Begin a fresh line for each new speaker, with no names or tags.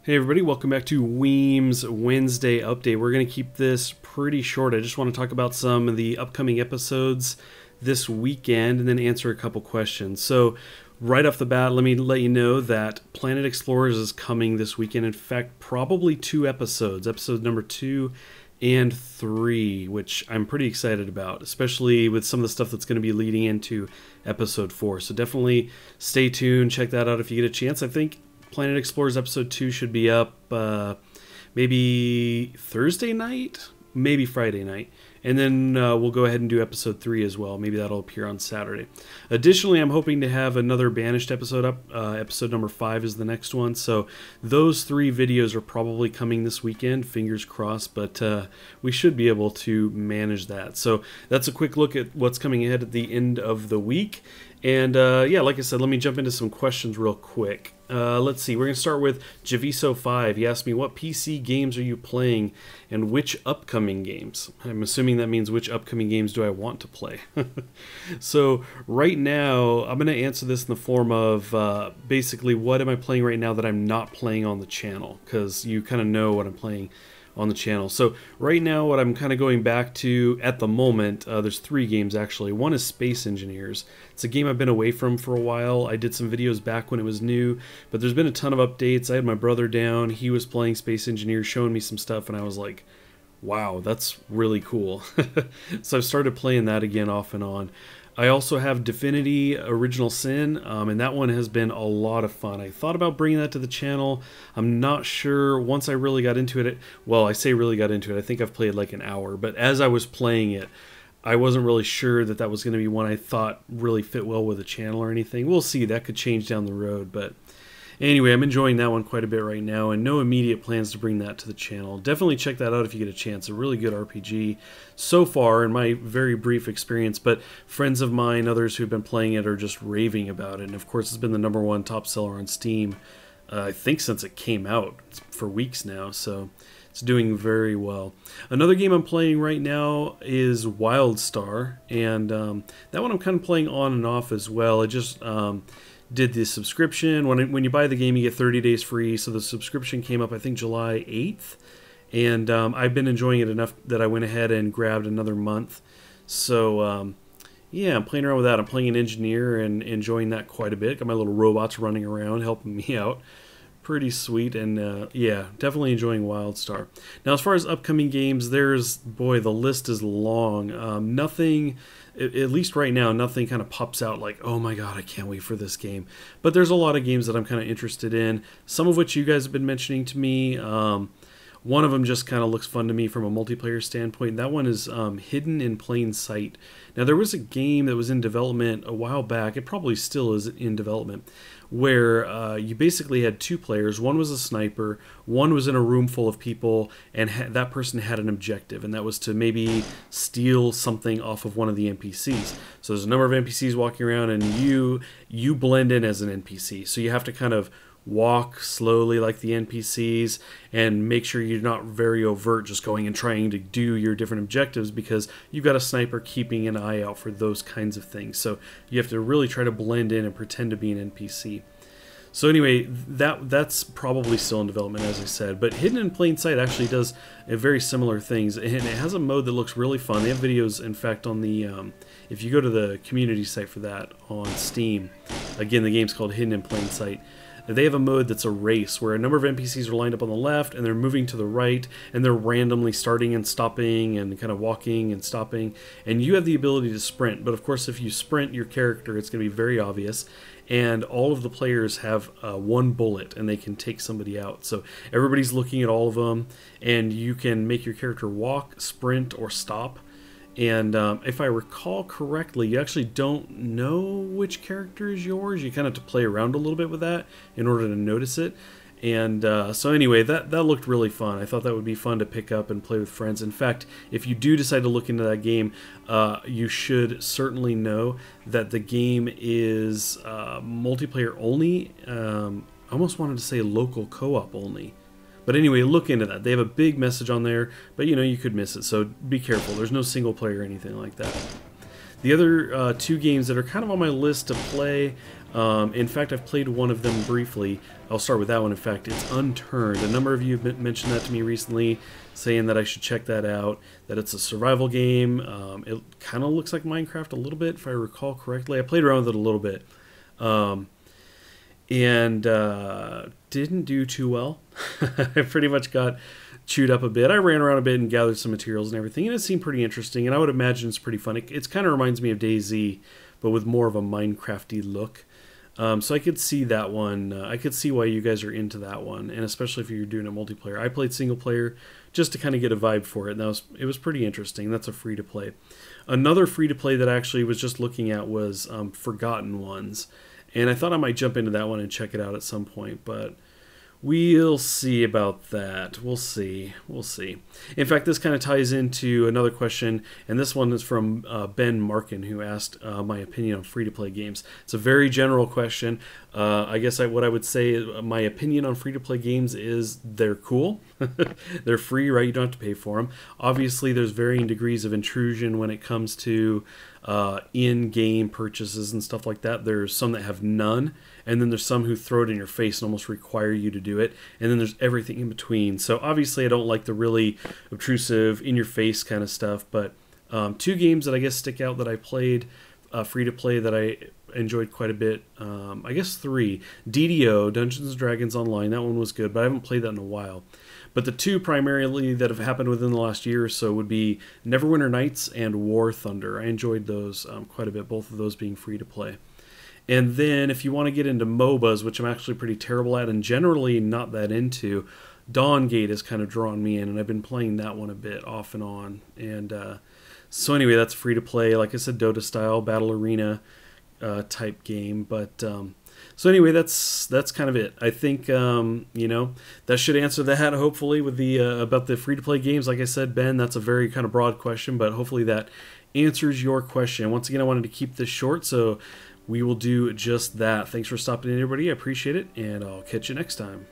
Hey everybody, welcome back to Weem's Wednesday update. We're going to keep this pretty short. I just want to talk about some of the upcoming episodes this weekend and then answer a couple questions. So right off the bat, let me let you know that Planet Explorers is coming this weekend. In fact, probably two episodes, episode number 2 and 3, which I'm pretty excited about, especially with some of the stuff that's going to be leading into episode 4. So definitely stay tuned, check that out if you get a chance. I think Planet Explorers Episode 2 should be up maybe Thursday night, maybe Friday night. And then we'll go ahead and do Episode 3 as well. Maybe that'll appear on Saturday. Additionally, I'm hoping to have another Banished episode up. Episode number 5 is the next one. So those 3 videos are probably coming this weekend, fingers crossed. But we should be able to manage that. So that's a quick look at what's coming ahead at the end of the week. And yeah, like I said, let me jump into some questions real quick. Let's see, we're going to start with Javiso5. He asked me, what PC games are you playing and which upcoming games? I'm assuming that means which upcoming games do I want to play. So right now, I'm going to answer this in the form of basically what am I playing right now that I'm not playing on the channel, because you kind of know what I'm playing on the channel. So right now what I'm kind of going back to at the moment, there's 3 games actually. One is Space Engineers. It's a game I've been away from for a while. I did some videos back when it was new, but there's been a ton of updates. I had my brother down, he was playing Space Engineers, showing me some stuff, and I was like, wow, that's really cool. So I've started playing that again off and on. I also have Divinity Original Sin, and that one has been a lot of fun. I thought about bringing that to the channel. I'm not sure once I really got into it. Well, I say really got into it. I think I've played like an hour, but as I was playing it, I wasn't really sure that that was going to be one I thought really fit well with the channel or anything. We'll see. That could change down the road, but anyway, I'm enjoying that one quite a bit right now, and no immediate plans to bring that to the channel. Definitely check that out if you get a chance. A really good RPG so far in my very brief experience, but friends of mine, others who've been playing it, are just raving about it. And of course, it's been the #1 top seller on Steam, I think since it came out. It's for weeks now, so it's doing very well. Another game I'm playing right now is WildStar, and that one I'm kind of playing on and off as well. I just did the subscription. When you buy the game, you get 30 days free. So the subscription came up, I think, July 8th. And I've been enjoying it enough that I went ahead and grabbed another month. So, yeah, I'm playing around with that. I'm playing an engineer and enjoying that quite a bit. Got my little robots running around, helping me out. Pretty sweet, and yeah, definitely enjoying WildStar. Now, as far as upcoming games, boy, the list is long. Nothing, at least right now, nothing kind of pops out like, oh my god, I can't wait for this game. But there's a lot of games that I'm kind of interested in, some of which you guys have been mentioning to me. One of them just kind of looks fun to me from a multiplayer standpoint. That one is Hidden in Plain Sight. Now, there was a game that was in development a while back, it probably still is in development, where you basically had 2 players. One was a sniper, one was in a room full of people, and that person had an objective, and that was to maybe steal something off of one of the NPCs. So there's a number of NPCs walking around, and you blend in as an NPC. So you have to kind of walk slowly like the NPCs and make sure you're not very overt, just going and trying to do your different objectives, because you've got a sniper keeping an eye out for those kinds of things. So you have to really try to blend in and pretend to be an NPC. So anyway, that's probably still in development, as I said. But Hidden in Plain Sight actually does very similar things, and it has a mode that looks really fun. They have videos, in fact, on the if you go to the community site for that on Steam. Again, the game's called Hidden in Plain Sight. They have a mode that's a race where a number of NPCs are lined up on the left and they're moving to the right, and they're randomly starting and stopping and kind of walking and stopping, and you have the ability to sprint. But of course, if you sprint your character, it's going to be very obvious, and all of the players have 1 bullet and they can take somebody out. So everybody's looking at all of them, and you can make your character walk, sprint, or stop. And if I recall correctly, you actually don't know which character is yours. You kind of have to play around a little bit with that in order to notice it. And so anyway, that looked really fun. I thought that would be fun to pick up and play with friends. In fact, if you do decide to look into that game, you should certainly know that the game is multiplayer only. I almost wanted to say local co-op only. But anyway, look into that. They have a big message on there, but you know, you could miss it, so be careful. There's no single player or anything like that. The other 2 games that are kind of on my list to play, In fact, I've played one of them briefly. I'll start with that one. In fact, it's Unturned. A number of you have mentioned that to me recently, saying that I should check that out, that it's a survival game. It kind of looks like Minecraft a little bit, if I recall correctly. I played around with it a little bit. And didn't do too well. I pretty much got chewed up a bit. I ran around a bit and gathered some materials and everything, and it seemed pretty interesting, and I would imagine it's pretty fun. It kind of reminds me of DayZ, but with more of a Minecrafty look. So I could see that one. I could see why you guys are into that one, and especially if you're doing a multiplayer. I played single player just to kind of get a vibe for it, and it was pretty interesting. That's a free-to-play. Another free-to-play that I actually was just looking at was Forgotten Ones, and I thought I might jump into that one and check it out at some point, but we'll see about that. We'll see. We'll see. In fact, this kind of ties into another question, and this one is from Ben Markin, who asked my opinion on free-to-play games. It's a very general question. I guess what I would say, my opinion on free-to-play games is they're cool. They're free, right? You don't have to pay for them. Obviously, there's varying degrees of intrusion when it comes to in-game purchases and stuff like that. There's some that have none, and then there's some who throw it in your face and almost require you to do it, and then there's everything in between. So obviously I don't like the really obtrusive, in-your-face kind of stuff, but two games that I guess stick out that I played free-to-play that I enjoyed quite a bit. I guess three. DDO, Dungeons & Dragons Online, that one was good, but I haven't played that in a while. But the two primarily that have happened within the last year or so would be Neverwinter Nights and War Thunder. I enjoyed those quite a bit, both of those being free to play. And then if you want to get into MOBAs, which I'm actually pretty terrible at and generally not that into, Dawngate has kind of drawn me in, and I've been playing that one a bit off and on. And so anyway, that's free to play. Like I said, Dota style, battle arena type game. But so anyway, that's kind of it. I think that should answer that. Hopefully, with the about the free to play games. Like I said, Ben, that's a very kind of broad question, but hopefully that answers your question. Once again, I wanted to keep this short, so we will do just that. Thanks for stopping in, everybody. I appreciate it, and I'll catch you next time.